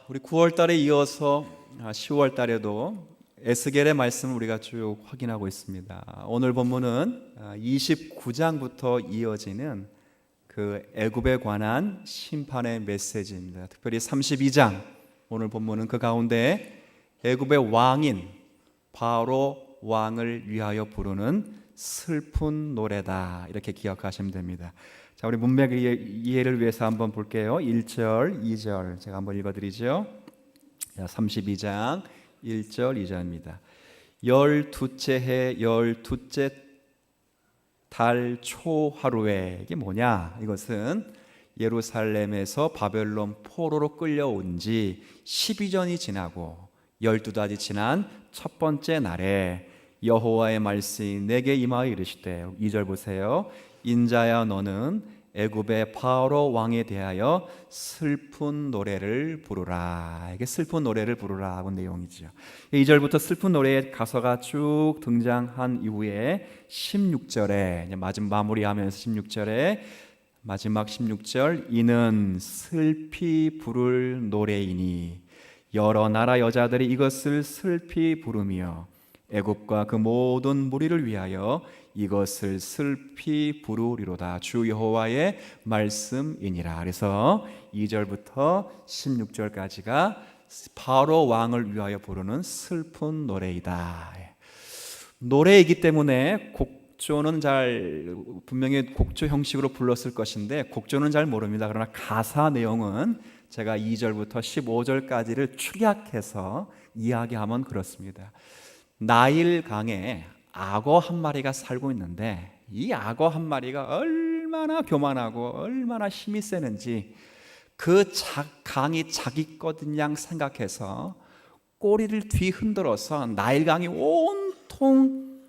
우리 9월 달에 이어서 10월 달에도 에스겔의 말씀을 우리가 쭉 확인하고 있습니다. 오늘 본문은 29장부터 이어지는 그 애굽에 관한 심판의 메시지입니다. 특별히 32장 오늘 본문은 그 가운데 애굽의 왕인 바로 왕을 위하여 부르는 슬픈 노래다, 이렇게 기억하시면 됩니다. 자, 우리 문맥 이해를 위해서 한번 볼게요. 1절, 2절 제가 한번 읽어드리죠. 32장 1절, 2절입니다. 12째 해 12째 달 초하루에, 이게 뭐냐? 이것은 예루살렘에서 바벨론 포로로 끌려온 지 12전이 지나고 12달이 지난 첫 번째 날에 여호와의 말씀이 내게 임하여 이르시되, 2절 보세요. 인자야, 너는 애굽의 바로 왕에 대하여 슬픈 노래를 부르라. 이게 슬픈 노래를 부르라 하고 내용이죠. 2절부터 슬픈 노래의 가사가 쭉 등장한 이후에 16절에 마무리하면서 16절에 마지막 16절, 이는 슬피 부를 노래이니 여러 나라 여자들이 이것을 슬피 부르며 애굽과 그 모든 무리를 위하여 이것을 슬피 부르리로다. 주 여호와의 말씀이니라. 그래서 2절부터 16절까지가 바로 왕을 위하여 부르는 슬픈 노래이다. 노래이기 때문에 곡조는 분명히 곡조 형식으로 불렀을 것인데 곡조는 잘 모릅니다. 그러나 가사 내용은 제가 2절부터 15절까지를 축약해서 이야기하면 그렇습니다. 나일강에 악어 한 마리가 살고 있는데 이 악어 한 마리가 얼마나 교만하고 얼마나 힘이 세는지 그 강이 자기 것인 양 생각해서 꼬리를 뒤흔들어서 나일강이 온통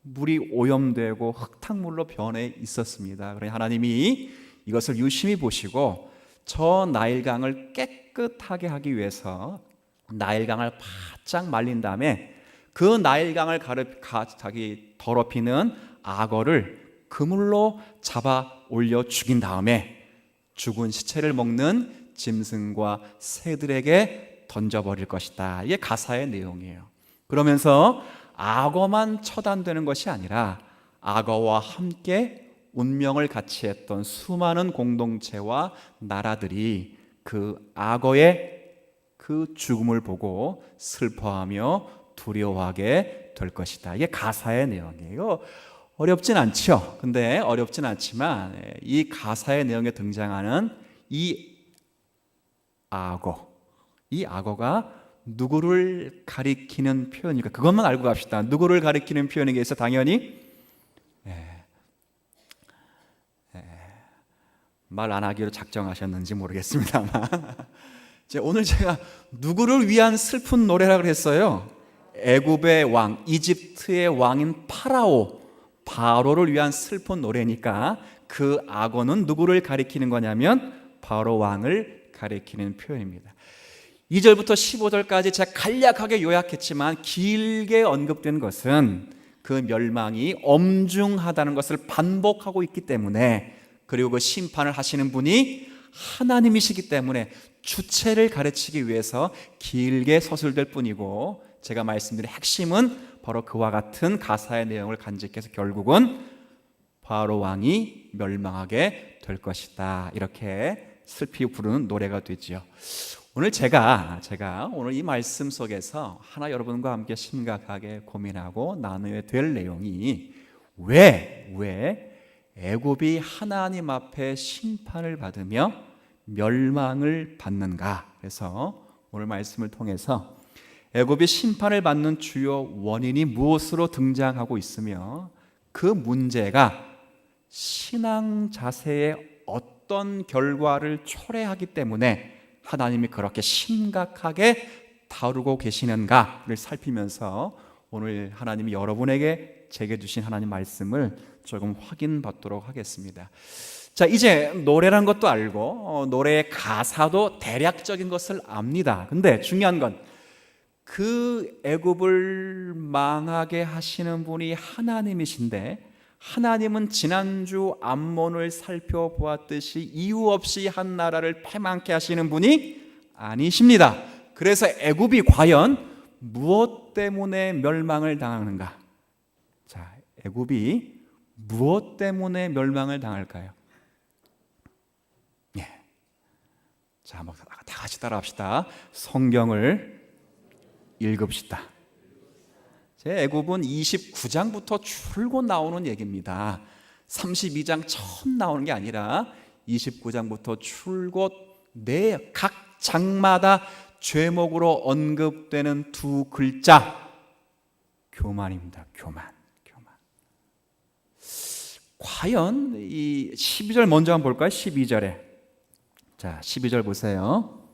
물이 오염되고 흙탕물로 변해 있었습니다. 그러니 하나님이 이것을 유심히 보시고 저 나일강을 깨끗하게 하기 위해서 나일강을 바짝 말린 다음에 그 나일강을 자기 더럽히는 악어를 그물로 잡아 올려 죽인 다음에 죽은 시체를 먹는 짐승과 새들에게 던져버릴 것이다. 이게 가사의 내용이에요. 그러면서 악어만 처단되는 것이 아니라 악어와 함께 운명을 같이 했던 수많은 공동체와 나라들이 그 악어의 그 죽음을 보고 슬퍼하며 두려워하게 될 것이다. 이게 가사의 내용이에요. 어렵진 않죠. 근데 어렵진 않지만 이 가사의 내용에 등장하는 이 악어가 누구를 가리키는 표현일까? 그것만 알고 갑시다. 누구를 가리키는 표현이겠어? 당연히 말 안 하기로 작정하셨는지 모르겠습니다만 오늘 제가 누구를 위한 슬픈 노래라고 했어요? 애굽의 왕, 이집트의 왕인 바로를 위한 슬픈 노래니까 그 악어는 누구를 가리키는 거냐면 바로 왕을 가리키는 표현입니다. 2절부터 15절까지 제가 간략하게 요약했지만 길게 언급된 것은 그 멸망이 엄중하다는 것을 반복하고 있기 때문에, 그리고 그 심판을 하시는 분이 하나님이시기 때문에 주체를 가르치기 위해서 길게 서술될 뿐이고, 제가 말씀드린 핵심은 바로 그와 같은 가사의 내용을 간직해서 결국은 바로 왕이 멸망하게 될 것이다, 이렇게 슬피 부르는 노래가 되지요. 오늘 제가 오늘 이 말씀 속에서 하나 여러분과 함께 심각하게 고민하고 나누어야 될 내용이 왜 애굽이 하나님 앞에 심판을 받으며 멸망을 받는가. 그래서 오늘 말씀을 통해서 애굽이 심판을 받는 주요 원인이 무엇으로 등장하고 있으며 그 문제가 신앙 자세에 어떤 결과를 초래하기 때문에 하나님이 그렇게 심각하게 다루고 계시는가를 살피면서 오늘 하나님이 여러분에게 제게 주신 하나님 말씀을 조금 확인받도록 하겠습니다. 자, 이제 노래란 것도 알고 노래의 가사도 대략적인 것을 압니다. 근데 중요한 건 그 애굽을 망하게 하시는 분이 하나님이신데, 하나님은 지난주 암몬을 살펴보았듯이 이유 없이 한 나라를 패망케 하시는 분이 아니십니다. 그래서 애굽이 과연 무엇 때문에 멸망을 당하는가? 자, 애굽이 무엇 때문에 멸망을 당할까요? 예. 자, 한번 다 같이 따라합시다. 성경을 읽읍시다. 제 애굽은 29장부터 줄곧 나오는 얘기입니다. 32장 처음 나오는 게 아니라 29장부터 줄곧 각 장마다 죄목으로 언급되는 두 글자, 교만입니다. 교만. 과연 이 12절 먼저 한번 볼까요? 12절에. 자, 12절 보세요.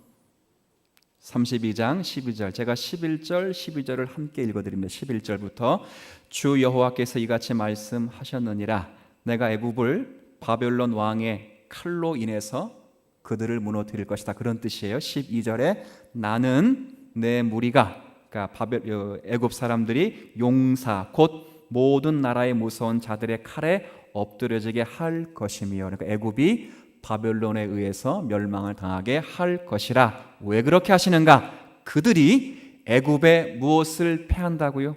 32장 12절. 제가 11절, 12절을 함께 읽어드립니다. 11절부터 주 여호와께서 이같이 말씀하셨느니라. 내가 애굽을 바벨론 왕의 칼로 인해서 그들을 무너뜨릴 것이다. 그런 뜻이에요. 12절에 나는 내 무리가, 그러니까 애굽 사람들이 용사 곧 모든 나라의 무서운 자들의 칼에 엎드려지게 할 것이며, 그러니까 애굽이 바벨론에 의해서 멸망을 당하게 할 것이라. 왜 그렇게 하시는가? 그들이 애굽에 무엇을 패한다고요?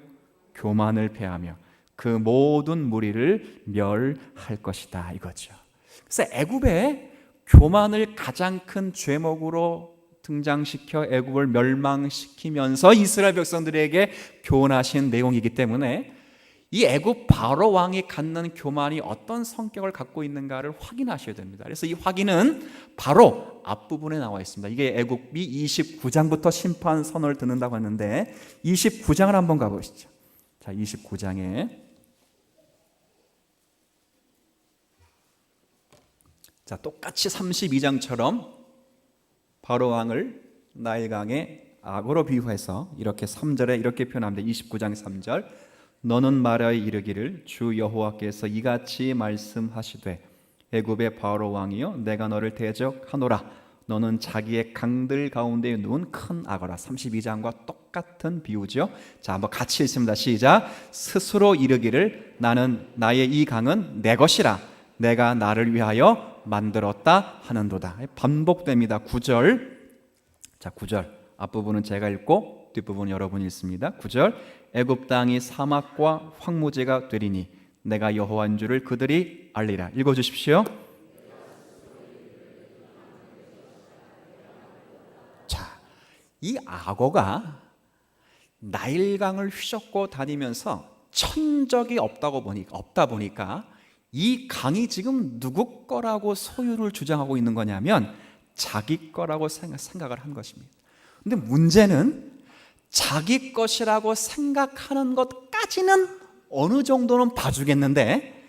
교만을 패하며 그 모든 무리를 멸할 것이다, 이거죠. 그래서 애굽에 교만을 가장 큰 죄목으로 등장시켜 애굽을 멸망시키면서 이스라엘 백성들에게 교훈하신 내용이기 때문에 이 애굽 바로 왕이 갖는 교만이 어떤 성격을 갖고 있는가를 확인하셔야 됩니다. 그래서 이 확인은 바로 앞부분에 나와 있습니다. 이게 애굽이 29장부터 심판 선언을 듣는다고 했는데 29장을 한번 가보시죠. 자, 29장에 자, 똑같이 32장처럼 바로 왕을 나일강의 악어로 비유해서 이렇게 3절에 이렇게 표현합니다. 29장 3절. 너는 말하여 이르기를 주 여호와께서 이같이 말씀하시되 애굽의 바로 왕이여 내가 너를 대적하노라. 너는 자기의 강들 가운데 누운 큰 악어라. 32장과 똑같은 비유죠. 자, 한번 같이 읽습니다. 시작. 스스로 이르기를 나는 나의 이 강은 내 것이라. 내가 나를 위하여 만들었다 하는도다. 반복됩니다. 9절. 자, 9절 앞부분은 제가 읽고 뒷부분 여러분이 읽습니다. 9절. 애굽 땅이 사막과 황무지가 되리니 내가 여호와인 줄을 그들이 알리라. 읽어주십시오. 자, 이 악어가 나일강을 휘젓고 다니면서 천적이 없다 보니까 이 강이 지금 누구 거라고 소유를 주장하고 있는 거냐면 자기 거라고 생각을 한 것입니다. 근데 문제는 자기 것이라고 생각하는 것까지는 어느 정도는 봐주겠는데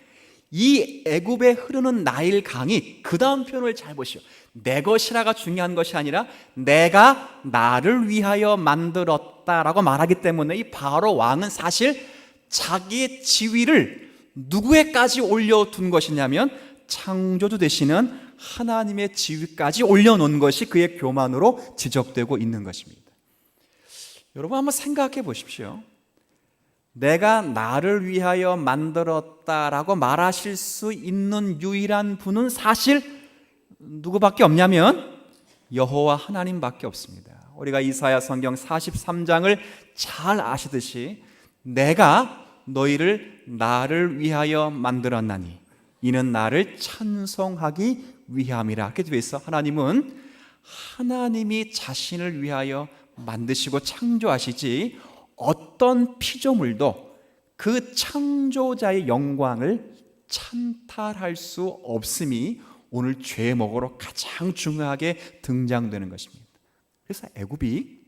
이 애굽에 흐르는 나일 강이 그 다음 표현을 잘 보시오. 내 것이라가 중요한 것이 아니라 내가 나를 위하여 만들었다라고 말하기 때문에 이 바로 왕은 사실 자기의 지위를 누구에까지 올려둔 것이냐면 창조주 되시는 하나님의 지위까지 올려놓은 것이 그의 교만으로 지적되고 있는 것입니다. 여러분 한번 생각해 보십시오. 내가 나를 위하여 만들었다라고 말하실 수 있는 유일한 분은 사실 누구밖에 없냐면 여호와 하나님밖에 없습니다. 우리가 이사야 성경 43장을 잘 아시듯이 내가 너희를 나를 위하여 만들었나니 이는 나를 찬송하기 위함이라. 이렇게 되어 있어. 하나님은 하나님이 자신을 위하여 만드시고 창조하시지 어떤 피조물도 그 창조자의 영광을 찬탈할 수 없음이 오늘 죄목으로 가장 중요하게 등장되는 것입니다. 그래서 애굽이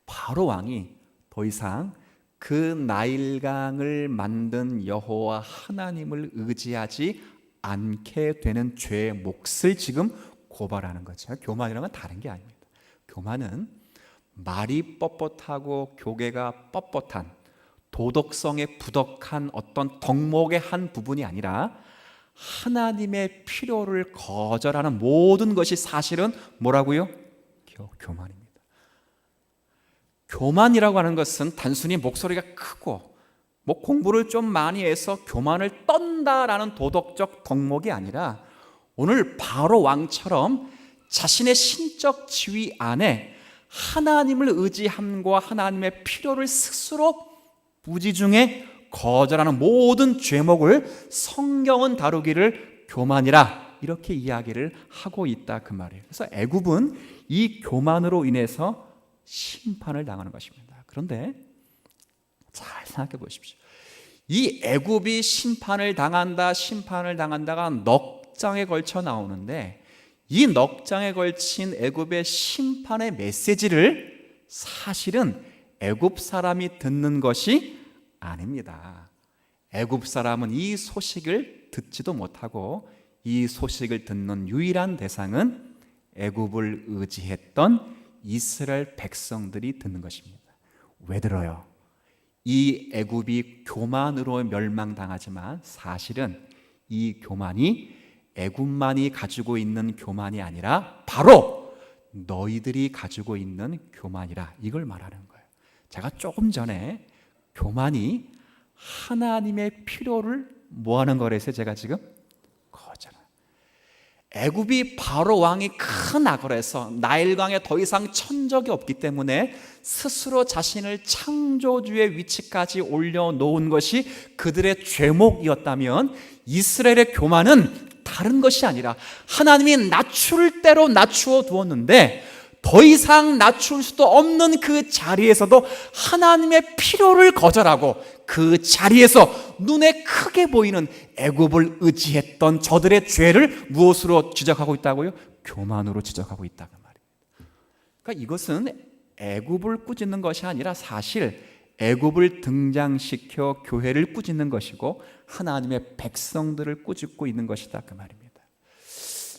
바로 왕이 더 이상 그 나일강을 만든 여호와 하나님을 의지하지 않게 되는 죄의 몫을 지금 고발하는 거죠. 교만이라는 건 다른 게 아닙니다. 교만은 말이 뻣뻣하고 교계가 뻣뻣한 도덕성에 부덕한 어떤 덕목의 한 부분이 아니라 하나님의 필요를 거절하는 모든 것이 사실은 뭐라고요? 교만입니다. 교만이라고 하는 것은 단순히 목소리가 크고 공부를 좀 많이 해서 교만을 떤다라는 도덕적 덕목이 아니라 오늘 바로 왕처럼 자신의 신적 지위 안에 하나님을 의지함과 하나님의 필요를 스스로 무지중에 거절하는 모든 죄목을 성경은 다루기를 교만이라 이렇게 이야기를 하고 있다 그 말이에요. 그래서 애굽은 이 교만으로 인해서 심판을 당하는 것입니다. 그런데 잘 생각해 보십시오. 이 애굽이 심판을 당한다가 넉 장에 걸쳐 나오는데 이 넉 장에 걸친 애굽의 심판의 메시지를 사실은 애굽 사람이 듣는 것이 아닙니다. 애굽 사람은 이 소식을 듣지도 못하고 이 소식을 듣는 유일한 대상은 애굽을 의지했던 이스라엘 백성들이 듣는 것입니다. 왜 들어요? 이 애굽이 교만으로 멸망당하지만 사실은 이 교만이 애굽만이 가지고 있는 교만이 아니라 바로 너희들이 가지고 있는 교만이라 이걸 말하는 거예요. 제가 조금 전에 교만이 하나님의 필요를 뭐하는 거라서 제가 지금 거잖아요. 애굽이 바로 왕이 큰 악을 해서 나일강에 더 이상 천적이 없기 때문에 스스로 자신을 창조주의 위치까지 올려놓은 것이 그들의 죄목이었다면 이스라엘의 교만은 다른 것이 아니라 하나님이 낮출 대로 낮추어 두었는데 더 이상 낮출 수도 없는 그 자리에서도 하나님의 필요를 거절하고 그 자리에서 눈에 크게 보이는 애굽을 의지했던 저들의 죄를 무엇으로 지적하고 있다고요? 교만으로 지적하고 있다 그 말이에요. 그러니까 이것은 애굽을 꾸짖는 것이 아니라 사실 애굽을 등장시켜 교회를 꾸짖는 것이고 하나님의 백성들을 꾸짖고 있는 것이다 그 말입니다.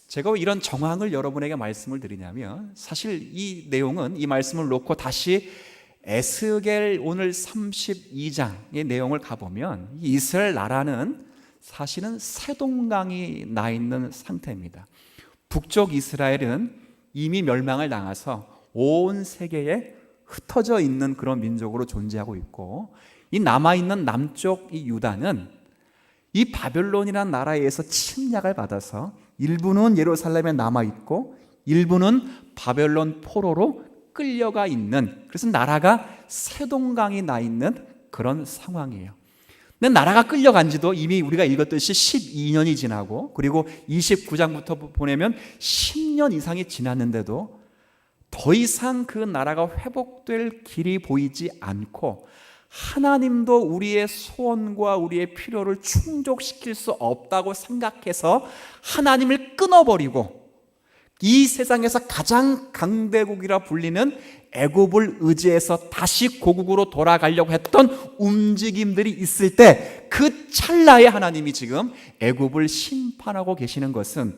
제가 왜 이런 정황을 여러분에게 말씀을 드리냐면 사실 이 내용은 이 말씀을 놓고 다시 에스겔 오늘 32장의 내용을 가보면 이스라엘 나라는 사실은 세동강이 나 있는 상태입니다. 북쪽 이스라엘은 이미 멸망을 당해서 온 세계에 흩어져 있는 그런 민족으로 존재하고 있고 이 남아있는 남쪽 이 유다는 이 바벨론이라는 나라에 의해서 침략을 받아서 일부는 예루살렘에 남아있고 일부는 바벨론 포로로 끌려가 있는, 그래서 나라가 세동강이 나 있는 그런 상황이에요. 근데 나라가 끌려간 지도 이미 우리가 읽었듯이 12년이 지나고 그리고 29장부터 보내면 10년 이상이 지났는데도 더 이상 그 나라가 회복될 길이 보이지 않고 하나님도 우리의 소원과 우리의 필요를 충족시킬 수 없다고 생각해서 하나님을 끊어버리고 이 세상에서 가장 강대국이라 불리는 애굽을 의지해서 다시 고국으로 돌아가려고 했던 움직임들이 있을 때 그 찰나에 하나님이 지금 애굽을 심판하고 계시는 것은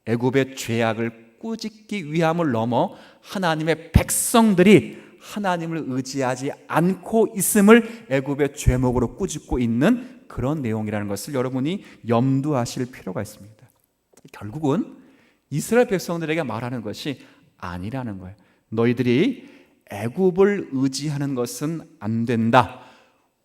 애굽의 죄악을 꾸짖기 위함을 넘어 하나님의 백성들이 하나님을 의지하지 않고 있음을 애굽의 죄목으로 꾸짖고 있는 그런 내용이라는 것을 여러분이 염두하실 필요가 있습니다. 결국은 이스라엘 백성들에게 말하는 것이 아니라는 거예요. 너희들이 애굽을 의지하는 것은 안 된다.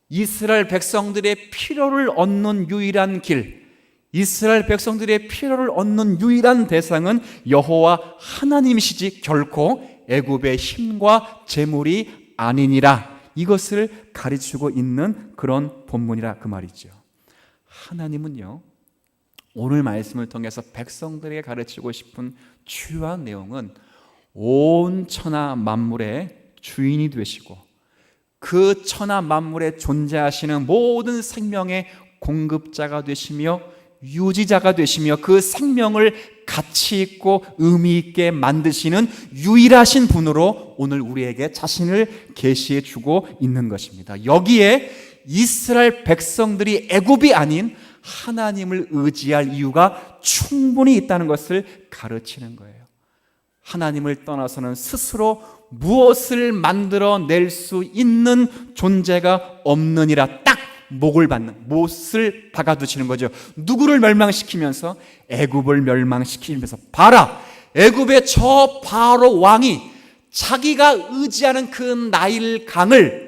이스라엘 백성들의 필요를 얻는 유일한 길, 이스라엘 백성들의 필요를 얻는 유일한 대상은 여호와 하나님이시지 결코 애굽의 힘과 재물이 아니니라. 이것을 가르치고 있는 그런 본문이라 그 말이죠. 하나님은요, 오늘 말씀을 통해서 백성들에게 가르치고 싶은 주요한 내용은 온 천하 만물의 주인이 되시고 그 천하 만물에 존재하시는 모든 생명의 공급자가 되시며 유지자가 되시며 그 생명을 가치 있고 의미 있게 만드시는 유일하신 분으로 오늘 우리에게 자신을 계시해 주고 있는 것입니다. 여기에 이스라엘 백성들이 애굽이 아닌 하나님을 의지할 이유가 충분히 있다는 것을 가르치는 거예요. 하나님을 떠나서는 스스로 무엇을 만들어낼 수 있는 존재가 없느니라. 딱 목을 받는, 못을 박아두시는 거죠. 누구를 멸망시키면서? 애굽을 멸망시키면서. 봐라, 애굽의 저 바로 왕이 자기가 의지하는 그 나일 강을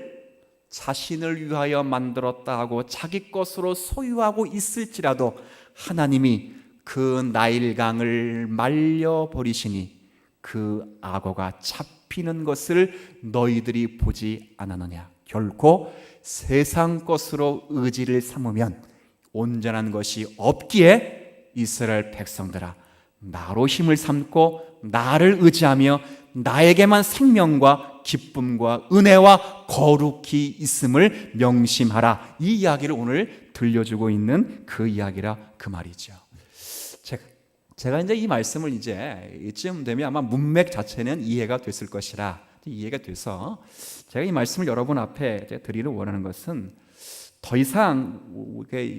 자신을 위하여 만들었다 하고 자기 것으로 소유하고 있을지라도 하나님이 그 나일강을 말려버리시니 그 악어가 잡히는 것을 너희들이 보지 않았느냐. 결코 세상 것으로 의지를 삼으면 온전한 것이 없기에 이스라엘 백성들아, 나로 힘을 삼고 나를 의지하며 나에게만 생명과 기쁨과 은혜와 거룩히 있음을 명심하라. 이 이야기를 오늘 들려주고 있는 그 이야기라 그 말이죠. 제가 이제 이 말씀을 이쯤 되면 아마 문맥 자체는 이해가 됐을 것이라, 이해가 돼서 제가 이 말씀을 여러분 앞에 드리를 원하는 것은, 더 이상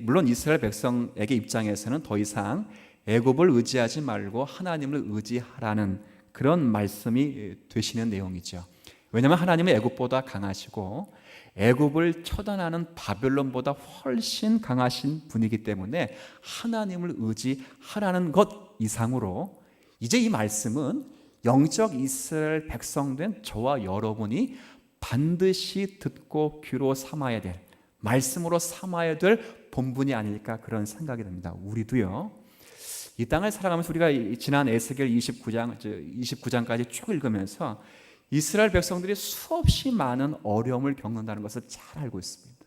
물론 이스라엘 백성에게 입장에서는 더 이상 애굽을 의지하지 말고 하나님을 의지하라는 그런 말씀이 되시는 내용이죠. 왜냐하면 하나님은 애굽보다 강하시고 애굽을 처단하는 바벨론보다 훨씬 강하신 분이기 때문에 하나님을 의지하라는 것 이상으로 이제 이 말씀은 영적 이스라엘 백성된 저와 여러분이 반드시 듣고 귀로 삼아야 될, 말씀으로 삼아야 될 본분이 아닐까 그런 생각이 듭니다. 우리도요, 이 땅을 살아가면서 우리가 지난 에스겔 29장까지 쭉 읽으면서 이스라엘 백성들이 수없이 많은 어려움을 겪는다는 것을 잘 알고 있습니다.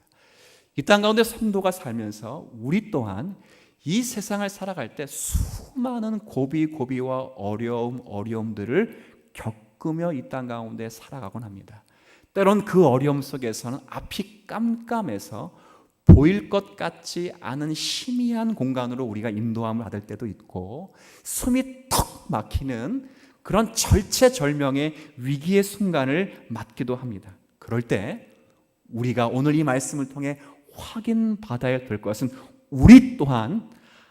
이 땅 가운데 성도가 살면서 우리 또한 이 세상을 살아갈 때 수많은 고비와 어려움들을 겪으며 이 땅 가운데 살아가곤 합니다. 때론 그 어려움 속에서는 앞이 깜깜해서 보일 것 같지 않은 희미한 공간으로 우리가 인도함을 받을 때도 있고, 숨이 턱 막히는 그런 절체절명의 위기의 순간을 맞기도 합니다. 그럴 때 우리가 오늘 이 말씀을 통해 확인받아야 될 것은, 우리 또한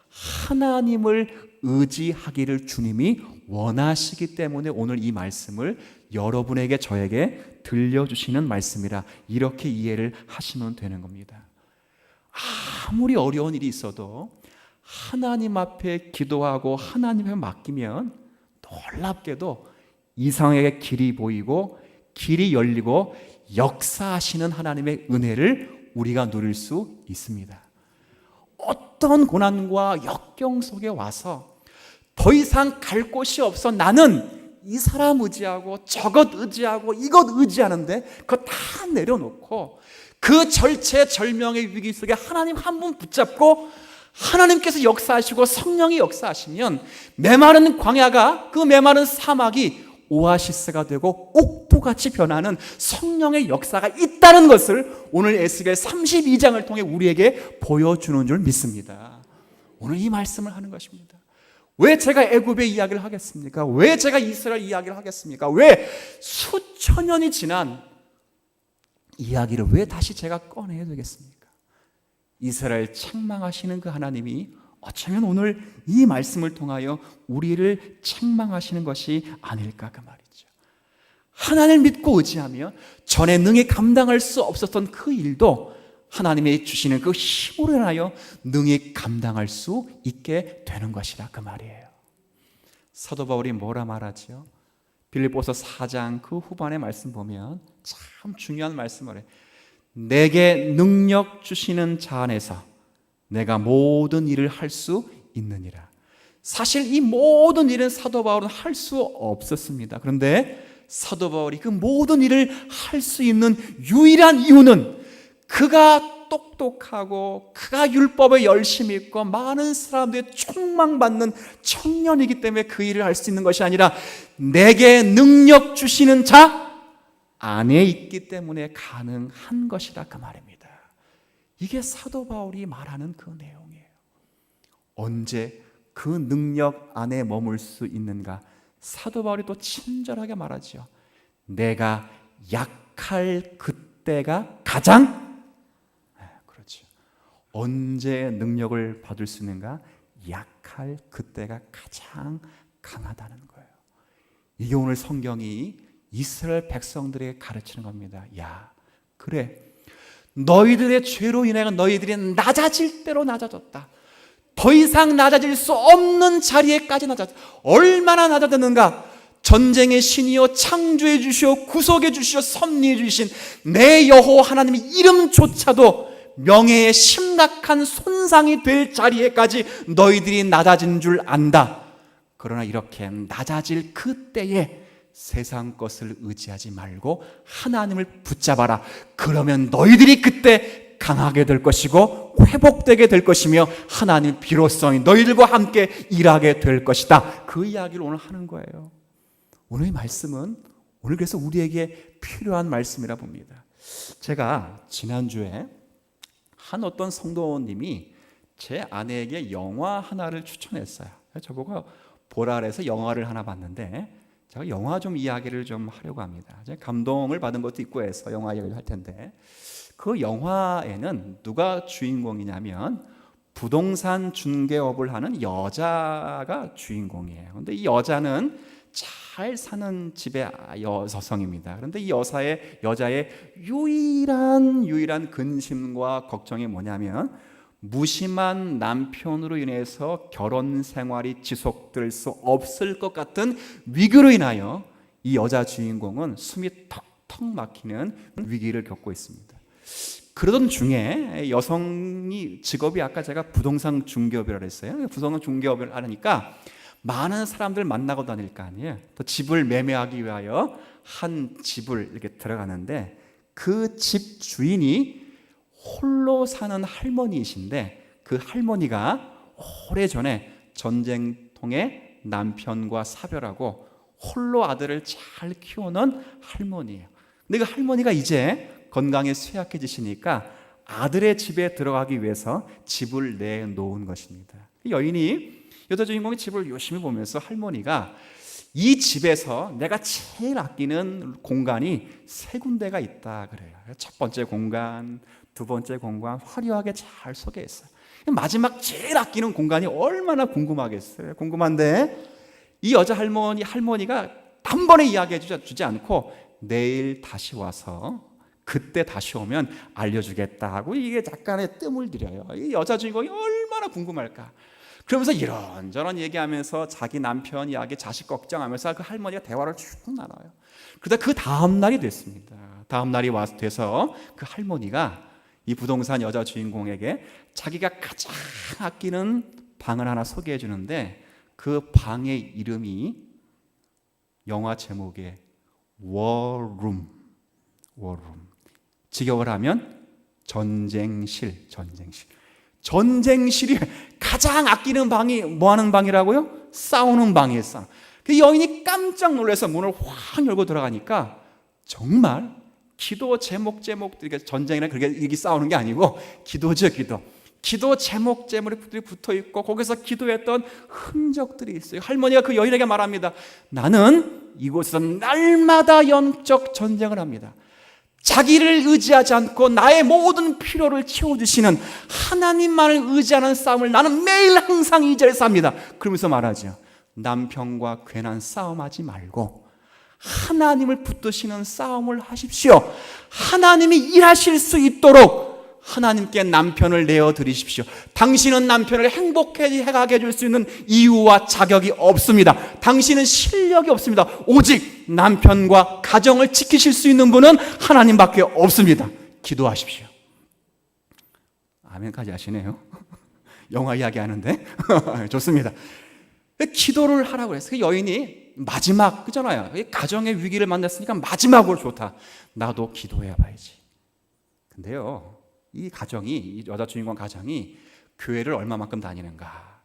하나님을 의지하기를 주님이 원하시기 때문에 오늘 이 말씀을 여러분에게, 저에게 들려주시는 말씀이라, 이렇게 이해를 하시면 되는 겁니다. 아무리 어려운 일이 있어도 하나님 앞에 기도하고 하나님 앞에 맡기면 놀랍게도 이상하게 길이 보이고 길이 열리고 역사하시는 하나님의 은혜를 우리가 누릴 수 있습니다. 어떤 고난과 역경 속에 와서 더 이상 갈 곳이 없어 나는 이 사람 의지하고 저것 의지하고 이것 의지하는데 그거 다 내려놓고 그 절체절명의 위기 속에 하나님 한 분 붙잡고 하나님께서 역사하시고 성령이 역사하시면 메마른 광야가, 그 메마른 사막이 오아시스가 되고 옥토같이 변하는 성령의 역사가 있다는 것을 오늘 에스겔 32장을 통해 우리에게 보여주는 줄 믿습니다. 오늘 이 말씀을 하는 것입니다. 왜 제가 애굽의 이야기를 하겠습니까? 왜 제가 이스라엘 이야기를 하겠습니까? 왜 수천 년이 지난 이야기를 왜 다시 제가 꺼내야 되겠습니까? 이스라엘 책망하시는 그 하나님이 어쩌면 오늘 이 말씀을 통하여 우리를 책망하시는 것이 아닐까 그 말이죠. 하나님을 믿고 의지하며 전에 능히 감당할 수 없었던 그 일도 하나님이 주시는 그 힘으로 인하여 능히 감당할 수 있게 되는 것이라 그 말이에요. 사도 바울이 뭐라 말하죠? 빌립보서 4장 그 후반의 말씀 보면 참 중요한 말씀을 해요. 내게 능력 주시는 자 안에서 내가 모든 일을 할 수 있느니라. 사실 이 모든 일은 사도 바울은 할 수 없었습니다. 그런데 사도 바울이 그 모든 일을 할 수 있는 유일한 이유는 그가 똑똑하고 그가 율법에 열심히 있고 많은 사람들의 촉망받는 청년이기 때문에 그 일을 할 수 있는 것이 아니라 내게 능력 주시는 자 안에 있기 때문에 가능한 것이라 그 말입니다. 이게 사도 바울이 말하는 그 내용이에요. 언제 그 능력 안에 머물 수 있는가? 사도 바울이 또 친절하게 말하죠. 내가 약할 그때가 가장, 그렇죠. 언제 능력을 받을 수 있는가? 약할 그때가 가장 강하다는 거예요. 이게 오늘 성경이 이스라엘 백성들에게 가르치는 겁니다. 야, 그래, 너희들의 죄로 인해 너희들이 낮아질 대로 낮아졌다. 더 이상 낮아질 수 없는 자리에까지 낮아졌다. 얼마나 낮아졌는가? 전쟁의 신이요 창조해 주시오 구속해 주시오 섭리해 주신 내 여호와 하나님의 이름조차도 명예에 심각한 손상이 될 자리에까지 너희들이 낮아진 줄 안다. 그러나 이렇게 낮아질 그때에 세상 것을 의지하지 말고 하나님을 붙잡아라. 그러면 너희들이 그때 강하게 될 것이고 회복되게 될 것이며 하나님 비로소 너희들과 함께 일하게 될 것이다. 그 이야기를 오늘 하는 거예요. 오늘의 말씀은 오늘 그래서 우리에게 필요한 말씀이라 봅니다. 제가 지난주에 한 어떤 성도님이 제 아내에게 영화 하나를 추천했어요. 저보고 보라 그래서 영화를 하나 봤는데 제가 영화 좀 이야기를 좀 하려고 합니다. 감동을 받은 것도 있고 해서 영화 이야기를 할 텐데, 그 영화에는 누가 주인공이냐면 부동산 중개업을 하는 여자가 주인공이에요. 그런데 이 여자는 잘 사는 집의 여성입니다. 그런데 이 여자의 유일한 근심과 걱정이 뭐냐면 무심한 남편으로 인해서 결혼 생활이 지속될 수 없을 것 같은 위기로 인하여 이 여자 주인공은 숨이 턱턱 막히는 위기를 겪고 있습니다. 그러던 중에 여성이 직업이 아까 제가 부동산 중개업이라고 했어요. 부동산 중개업을 하니까 많은 사람들 만나고 다닐 거 아니에요. 또 집을 매매하기 위하여 한 집을 이렇게 들어가는데 그 집 주인이 홀로 사는 할머니이신데 그 할머니가 오래전에 전쟁통에 남편과 사별하고 홀로 아들을 잘 키우는 할머니예요. 근데 그 할머니가 이제 건강이 쇠약해지시니까 아들의 집에 들어가기 위해서 집을 내놓은 것입니다. 여자 주인공이 집을 열심히 보면서 할머니가 이 집에서 내가 제일 아끼는 공간이 세 군데가 있다 그래요. 첫 번째 공간, 두 번째 공간 화려하게 잘 소개했어요. 마지막 제일 아끼는 공간이 얼마나 궁금하겠어요. 궁금한데 이 여자 할머니가 단번에 이야기해 주지 않고 내일 다시 와서 그때 다시 오면 알려주겠다 하고 이게 약간의 뜸을 들여요. 이 여자 주인공이 얼마나 궁금할까. 그러면서 이런저런 얘기하면서 자기 남편 이야기, 자식 걱정하면서 그 할머니가 대화를 쭉 나눠요. 그러다 그 다음 날이 됐습니다. 다음 날이 돼서 그 할머니가 이 부동산 여자 주인공에게 자기가 가장 아끼는 방을 하나 소개해 주는데 그 방의 이름이 영화 제목에 워룸. 직역을 하면 전쟁실이 가장 아끼는 방이 뭐 하는 방이라고요? 싸우는 방이었어. 그 여인이 깜짝 놀라서 문을 확 열고 들어가니까 정말 기도 제목들이 전쟁이나 그렇게 이게 싸우는 게 아니고 기도죠. 기도 제목들이 붙어 있고 거기서 기도했던 흔적들이 있어요. 할머니가 그 여인에게 말합니다. 나는 이곳에서 날마다 영적 전쟁을 합니다. 자기를 의지하지 않고 나의 모든 필요를 채워주시는 하나님만을 의지하는 싸움을 나는 매일 항상 이 자리에서 합니다. 그러면서 말하죠. 남편과 괜한 싸움하지 말고 하나님을 붙드시는 싸움을 하십시오. 하나님이 일하실 수 있도록 하나님께 남편을 내어드리십시오. 당신은 남편을 행복하게 해줄 수 있는 이유와 자격이 없습니다. 당신은 실력이 없습니다. 오직 남편과 가정을 지키실 수 있는 분은 하나님밖에 없습니다. 기도하십시오. 아멘까지 하시네요. 영화 이야기 하는데 좋습니다. 기도를 하라고 했어요. 여인이 마지막 그잖아요. 가정의 위기를 만났으니까 마지막으로 좋다. 나도 기도해 봐야지. 근데요, 이 여자 주인공 가정이 교회를 얼마만큼 다니는가?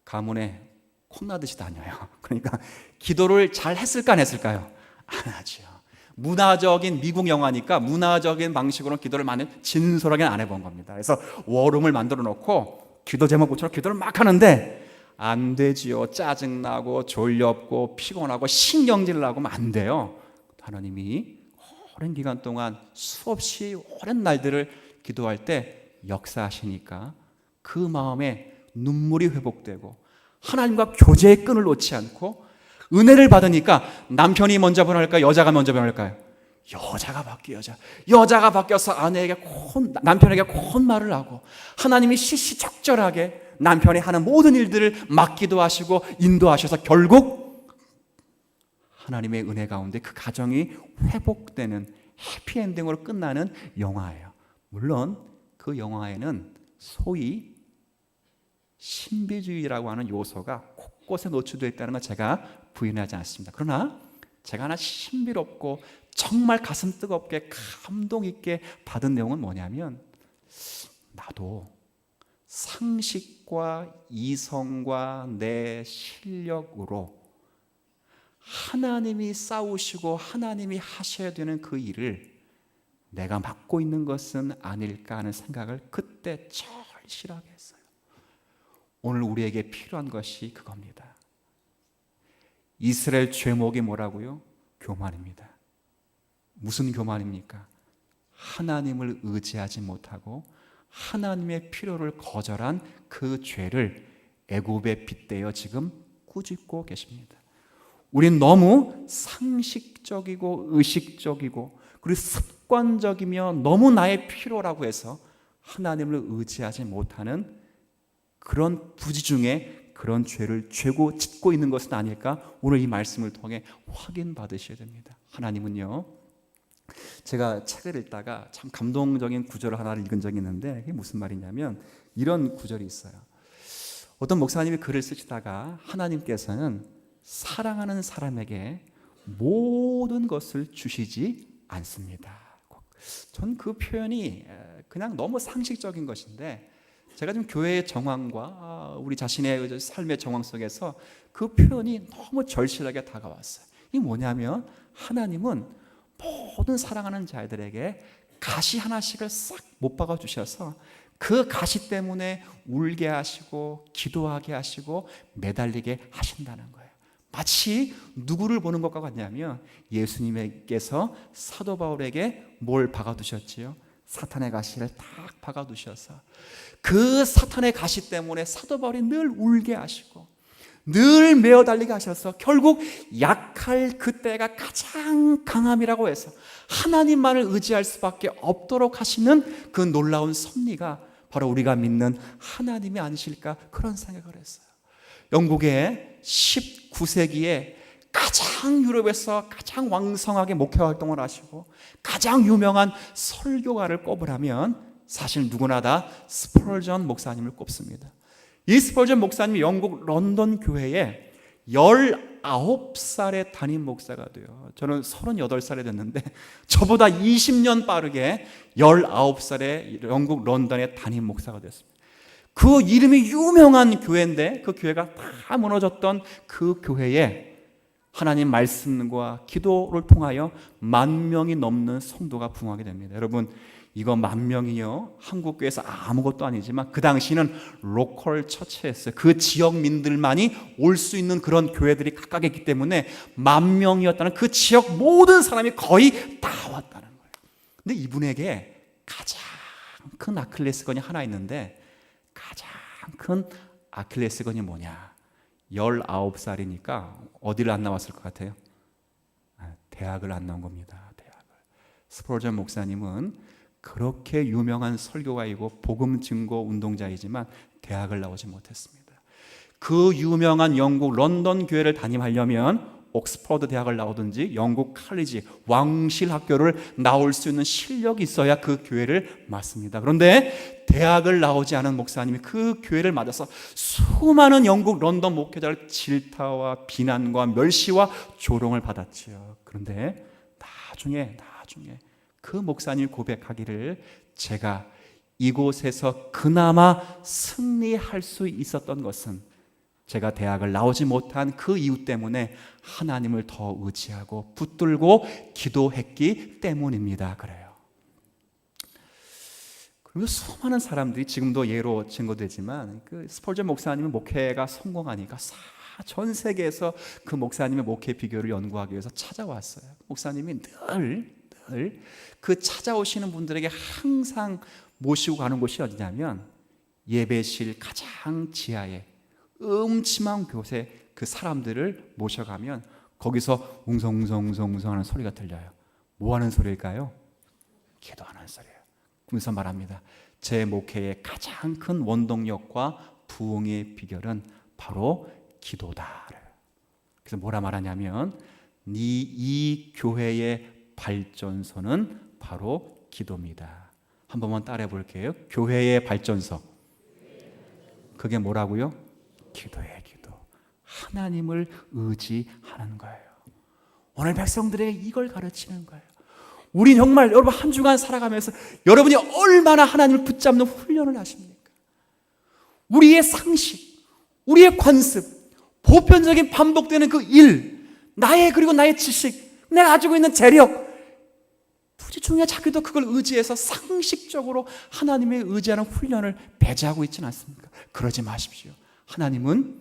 가문에 콩나듯이 다녀요. 그러니까 기도를 잘 했을까 안 했을까요? 안 하죠. 문화적인 미국 영화니까 문화적인 방식으로 기도를 많이 진솔하게 안 해본 겁니다. 그래서 워룸을 만들어 놓고 기도 제목처럼 기도를 막 하는데 안 되지요. 짜증나고 졸렵고 피곤하고 신경질 나고 하면 안 돼요. 하나님이 오랜 기간 동안 수없이 오랜 날들을 기도할 때 역사하시니까 그 마음에 눈물이 회복되고 하나님과 교제의 끈을 놓지 않고 은혜를 받으니까 남편이 먼저 변할까요? 여자가 먼저 변할까요? 여자가 바뀌어서 남편에게 콧말을 하고 하나님이 시시적절하게 남편이 하는 모든 일들을 맡기도 하시고 인도하셔서 결국 하나님의 은혜 가운데 그 가정이 회복되는 해피엔딩으로 끝나는 영화예요. 물론 그 영화에는 소위 신비주의라고 하는 요소가 곳곳에 노출되어 있다는 건 제가 부인하지 않습니다. 그러나 제가 하나 신비롭고 정말 가슴 뜨겁게 감동 있게 받은 내용은 뭐냐면, 나도 상식과 이성과 내 실력으로 하나님이 싸우시고 하나님이 하셔야 되는 그 일을 내가 맡고 있는 것은 아닐까 하는 생각을 그때 절실하게 했어요. 오늘 우리에게 필요한 것이 그겁니다. 이스라엘 죄목이 뭐라고요? 교만입니다. 무슨 교만입니까? 하나님을 의지하지 못하고 하나님의 필요를 거절한 그 죄를 애굽에 빗대어 지금 꾸짖고 계십니다. 우린 너무 상식적이고 의식적이고 그리고 습관적이며 너무 나의 필요라고 해서 하나님을 의지하지 못하는 그런 부지 중에 그런 죄를 죄고 짓고 있는 것은 아닐까? 오늘 이 말씀을 통해 확인받으셔야 됩니다. 하나님은요, 제가 책을 읽다가 참 감동적인 구절을 하나를 읽은 적이 있는데, 그게 무슨 말이냐면 이런 구절이 있어요. 어떤 목사님이 글을 쓰시다가 하나님께서는 사랑하는 사람에게 모든 것을 주시지 않습니다. 전 그 표현이 그냥 너무 상식적인 것인데, 제가 지금 교회의 정황과 우리 자신의 삶의 정황 속에서 그 표현이 너무 절실하게 다가왔어요. 이게 뭐냐면, 하나님은 모든 사랑하는 자들에게 가시 하나씩을 싹 못 박아 주셔서 그 가시 때문에 울게 하시고 기도하게 하시고 매달리게 하신다는 거예요. 마치 누구를 보는 것과 같냐면, 예수님께서 사도 바울에게 뭘 박아두셨지요? 사탄의 가시를 딱 박아두셔서 그 사탄의 가시 때문에 사도 바울이 늘 울게 하시고 늘 메어 달리게 하셔서 결국 약할 그때가 가장 강함이라고 해서 하나님만을 의지할 수밖에 없도록 하시는 그 놀라운 섭리가 바로 우리가 믿는 하나님이 아니실까, 그런 생각을 했어요. 영국의 19세기에 가장 유럽에서 가장 왕성하게 목회 활동을 하시고 가장 유명한 설교가를 꼽으라면 사실 누구나 다 스펄전 목사님을 꼽습니다. 이 스펄전 목사님이 영국 런던 교회에 19살의 담임 목사가 돼요. 저는 38살에 됐는데 저보다 20년 빠르게 19살에 영국 런던의 담임 목사가 됐습니다. 그 이름이 유명한 교회인데 그 교회가 다 무너졌던 그 교회에 하나님 말씀과 기도를 통하여 10,000명이 넘는 성도가 부흥하게 됩니다. 여러분, 이거 10,000명이요, 한국교회에서 아무것도 아니지만 그 당시는 로컬 처치였어요. 그 지역민들만이 올 수 있는 그런 교회들이 각각 있기 때문에 10,000명이었다는 그 지역 모든 사람이 거의 다 왔다는 거예요. 근데 이분에게 가장 큰 아킬레스건이 하나 있는데, 가장 큰 아킬레스건이 뭐냐? 19살이니까 어디를 안 나왔을 것 같아요? 대학을 안 나온 겁니다. 대학을. 스펄전 목사님은 그렇게 유명한 설교가이고 복음 증거 운동자이지만 대학을 나오지 못했습니다. 그 유명한 영국 런던 교회를 담임하려면 옥스퍼드 대학을 나오든지 영국 칼리지 왕실 학교를 나올 수 있는 실력이 있어야 그 교회를 맡습니다. 그런데 대학을 나오지 않은 목사님이 그 교회를 맡아서 수많은 영국 런던 목회자를 질타와 비난과 멸시와 조롱을 받았지요. 그런데 나중에 그 목사님이 고백하기를, 제가 이곳에서 그나마 승리할 수 있었던 것은 제가 대학을 나오지 못한 그 이유 때문에 하나님을 더 의지하고 붙들고 기도했기 때문입니다. 그래요. 그리고 수많은 사람들이 지금도 예로 증거되지만 그 스펄전 목사님의 목회가 성공하니까 전 세계에서 그 목사님의 목회 비결을 연구하기 위해서 찾아왔어요. 목사님이 늘 그 찾아오시는 분들에게 항상 모시고 가는 곳이 어디냐면 예배실 가장 지하에 음침한 곳에 그 사람들을 모셔가면 거기서 웅성웅성 하는 소리가 들려요. 뭐 하는 소리일까요? 기도하는 소리예요. 그래서 말합니다. 제 목회의 가장 큰 원동력과 부흥의 비결은 바로 기도다. 그래서 뭐라 말하냐면, 이 교회의 발전소는 바로 기도입니다. 한 번만 따라해 볼게요. 교회의 발전소. 그게 뭐라고요? 기도예요, 기도. 하나님을 의지하는 거예요. 오늘 백성들에게 이걸 가르치는 거예요. 우리 정말 여러분 한 주간 살아가면서 여러분이 얼마나 하나님을 붙잡는 훈련을 하십니까? 우리의 상식, 우리의 관습, 보편적인 반복되는 그 일, 그리고 나의 지식, 내가 가지고 있는 재력, 굳이 중요한 자기도 그걸 의지해서 상식적으로 하나님의 의지하는 훈련을 배제하고 있지는 않습니까? 그러지 마십시오. 하나님은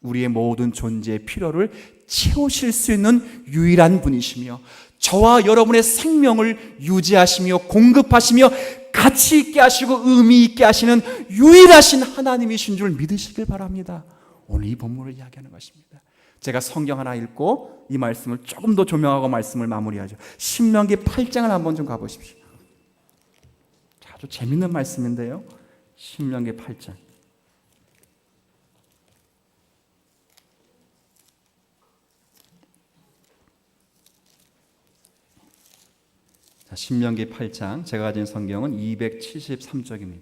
우리의 모든 존재의 필요를 채우실 수 있는 유일한 분이시며 저와 여러분의 생명을 유지하시며 공급하시며 가치 있게 하시고 의미 있게 하시는 유일하신 하나님이신 줄 믿으시길 바랍니다. 오늘 이 본문을 이야기하는 것입니다. 제가 성경 하나 읽고 이 말씀을 조금 더 조명하고 말씀을 마무리하죠. 신명기 8장을 한번 좀 가보십시오. 아주 재밌는 말씀인데요. 신명기 8장. 자, 신명기 8장, 제가 가진 성경은 273쪽입니다.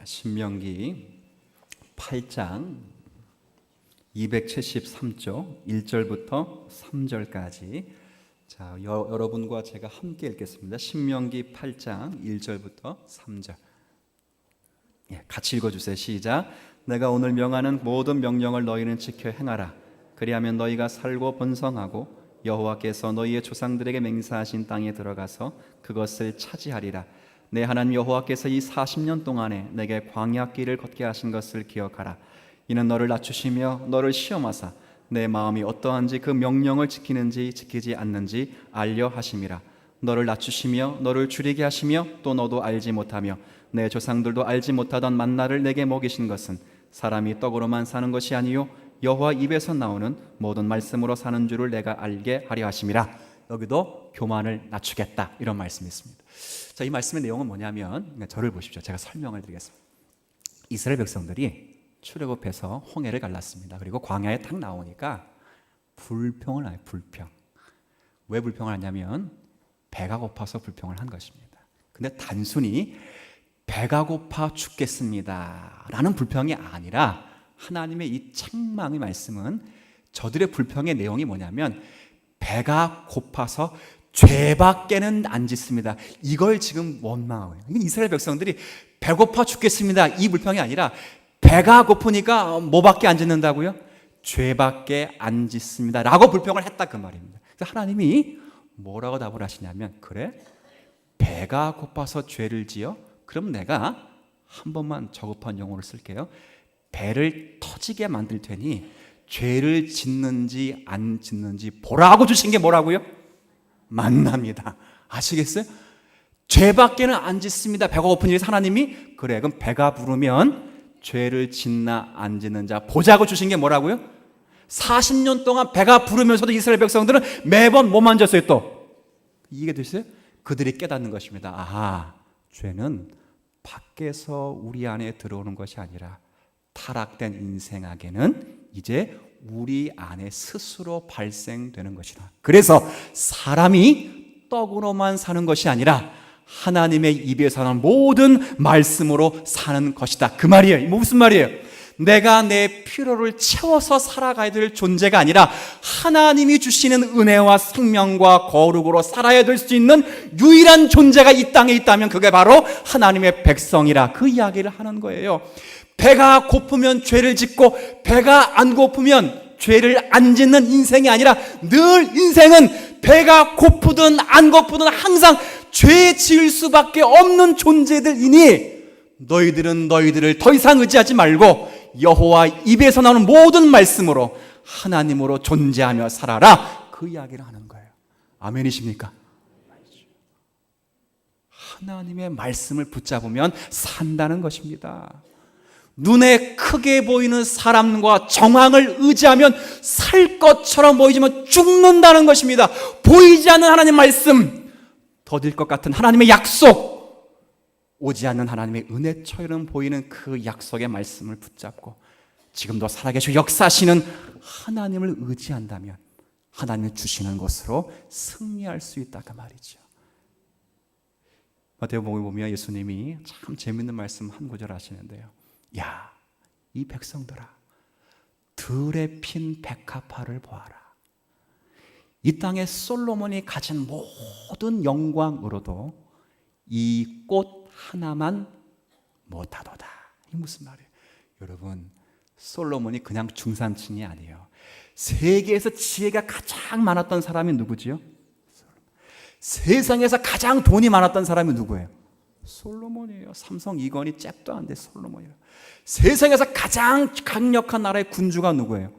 신명기 8장 273쪽 1절부터 3절까지 자, 여러분과 제가 함께 읽겠습니다. 신명기 8장 1절부터 3절. 같이 읽어주세요. 시작. 내가 오늘 명하는 모든 명령을 너희는 지켜 행하라. 그리하면 너희가 살고 번성하고 여호와께서 너희의 조상들에게 맹세하신 땅에 들어가서 그것을 차지하리라. 내 하나님 여호와께서 이 40년 동안에 내게 광야 길을 걷게 하신 것을 기억하라. 이는 너를 낮추시며 너를 시험하사 내 마음이 어떠한지 그 명령을 지키는지 지키지 않는지 알려 하심이라. 너를 낮추시며 너를 줄이게 하시며 또 너도 알지 못하며 내 조상들도 알지 못하던 만나를 내게 먹이신 것은 사람이 떡으로만 사는 것이 아니요 여호와 입에서 나오는 모든 말씀으로 사는 줄을 내가 알게 하려 하심이라. 여기도 교만을 낮추겠다 이런 말씀이 있습니다. 자, 이 말씀의 내용은 뭐냐면 저를 보십시오. 제가 설명을 드리겠습니다. 이스라엘 백성들이 출애굽해서 홍해를 갈랐습니다. 그리고 광야에 딱 나오니까 불평을 해요. 불평. 왜 불평을 하냐면 배가 고파서 불평을 한 것입니다. 근데 단순히 배가 고파 죽겠습니다 라는 불평이 아니라 하나님의 이 책망의 말씀은 저들의 불평의 내용이 뭐냐면 배가 고파서 죄밖에는 안 짓습니다. 이걸 지금 원망하고 있는 이스라엘 백성들이 배고파 죽겠습니다 이 불평이 아니라 배가 고프니까 뭐밖에 안 짓는다고요? 죄밖에 안 짓습니다 라고 불평을 했다 그 말입니다. 그래서 하나님이 뭐라고 답을 하시냐면 그래? 배가 고파서 죄를 지어? 그럼 내가 한 번만 저급한 용어를 쓸게요. 배를 터지게 만들 테니 죄를 짓는지 안 짓는지 보라고 주신 게 뭐라고요? 만납니다. 아시겠어요? 죄밖에는 안 짓습니다. 배가 고픈 일에서 하나님이 그래 그럼 배가 부르면 죄를 짓나 안 짓는 자 보자고 주신 게 뭐라고요? 40년 동안 배가 부르면서도 이스라엘 백성들은 매번 뭐 만졌어요 또? 이게 됐어요? 그들이 깨닫는 것입니다. 아하, 죄는 밖에서 우리 안에 들어오는 것이 아니라 타락된 인생에게는 이제 우리 안에 스스로 발생되는 것이다. 그래서 사람이 떡으로만 사는 것이 아니라 하나님의 입에서 나는 모든 말씀으로 사는 것이다. 그 말이에요. 무슨 말이에요? 내가 내 필요를 채워서 살아가야 될 존재가 아니라 하나님이 주시는 은혜와 생명과 거룩으로 살아야 될 수 있는 유일한 존재가 이 땅에 있다면 그게 바로 하나님의 백성이라 그 이야기를 하는 거예요. 배가 고프면 죄를 짓고 배가 안 고프면 죄를 안 짓는 인생이 아니라 늘 인생은 배가 고프든 안 고프든 항상 죄 지을 수밖에 없는 존재들이니 너희들은 너희들을 더 이상 의지하지 말고 여호와 입에서 나오는 모든 말씀으로 하나님으로 존재하며 살아라 그 이야기를 하는 거예요. 아멘이십니까? 하나님의 말씀을 붙잡으면 산다는 것입니다. 눈에 크게 보이는 사람과 정황을 의지하면 살 것처럼 보이지만 죽는다는 것입니다. 보이지 않는 하나님의 말씀, 더딜 것 같은 하나님의 약속, 오지 않는 하나님의 은혜처럼 보이는 그 약속의 말씀을 붙잡고 지금도 살아계시고 역사하시는 하나님을 의지한다면 하나님이 주시는 것으로 승리할 수 있다 그 말이죠. 마태복음에 보면 예수님이 참 재밌는 말씀 한 구절 하시는데요. 야, 이 백성들아, 들에 핀 백합화를 보아라. 이 땅에 솔로몬이 가진 모든 영광으로도 이 꽃 하나만 못하도다. 이게 무슨 말이에요? 여러분, 솔로몬이 그냥 중산층이 아니에요. 세계에서 지혜가 가장 많았던 사람이 누구지요? 세상에서 가장 돈이 많았던 사람이 누구예요? 솔로몬이에요. 삼성 이건희 잽도 안 돼. 솔로몬이에요. 세상에서 가장 강력한 나라의 군주가 누구예요?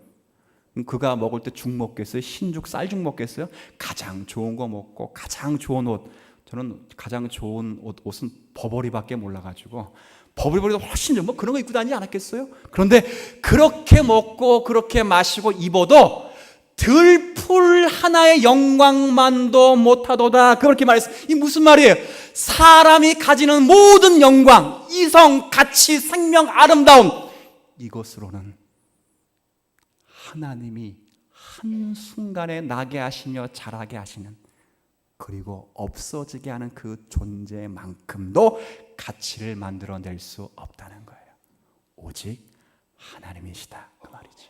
그가 먹을 때 죽 먹겠어요? 흰죽, 쌀죽 먹겠어요? 가장 좋은 거 먹고 가장 좋은 옷. 저는 가장 좋은 옷은 버버리밖에 몰라가지고 버버리보다 훨씬 좀 그런 거 입고 다니지 않았겠어요? 그런데 그렇게 먹고 그렇게 마시고 입어도 들풀 하나의 영광만도 못하도다. 그렇게 말했어요. 이 무슨 말이에요? 사람이 가지는 모든 영광, 이성, 가치, 생명, 아름다움, 이것으로는 하나님이 한순간에 나게 하시며 자라게 하시는, 그리고 없어지게 하는 그 존재만큼도 가치를 만들어낼 수 없다는 거예요. 오직 하나님이시다, 그 말이지.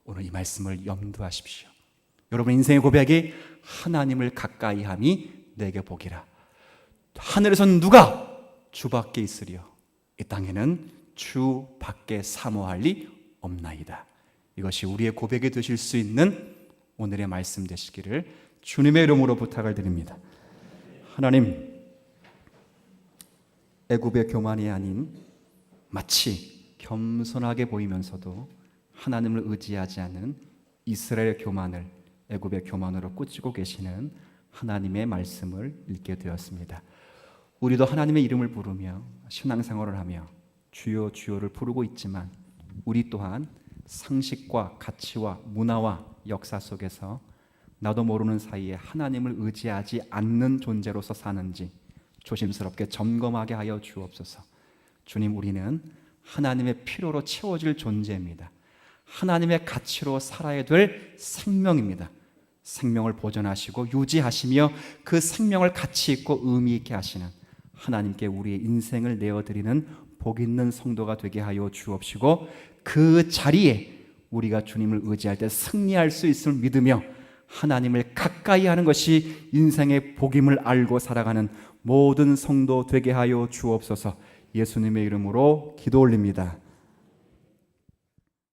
오늘 이 말씀을 염두하십시오. 여러분 인생의 고백이 하나님을 가까이함이 내게 복이라. 하늘에선 누가 주밖에 있으리요, 이 땅에는 주밖에 사모할 리 없나이다. 이것이 우리의 고백이 되실 수 있는 오늘의 말씀 되시기를 주님의 이름으로 부탁을 드립니다. 하나님, 애굽의 교만이 아닌 마치 겸손하게 보이면서도 하나님을 의지하지 않는 이스라엘의 교만을 애굽의 교만으로 꾸짖고 계시는 하나님의 말씀을 읽게 되었습니다. 우리도 하나님의 이름을 부르며 신앙생활을 하며 주여 주여를 부르고 있지만 우리 또한 상식과 가치와 문화와 역사 속에서 나도 모르는 사이에 하나님을 의지하지 않는 존재로서 사는지 조심스럽게 점검하게 하여 주옵소서. 주님, 우리는 하나님의 필요로 채워질 존재입니다. 하나님의 가치로 살아야 될 생명입니다. 생명을 보존하시고 유지하시며 그 생명을 가치 있고 의미 있게 하시는 하나님께 우리의 인생을 내어드리는 복 있는 성도가 되게 하여 주옵시고, 그 자리에 우리가 주님을 의지할 때 승리할 수 있음을 믿으며 하나님을 가까이 하는 것이 인생의 복임을 알고 살아가는 모든 성도 되게 하여 주옵소서. 예수님의 이름으로 기도 올립니다.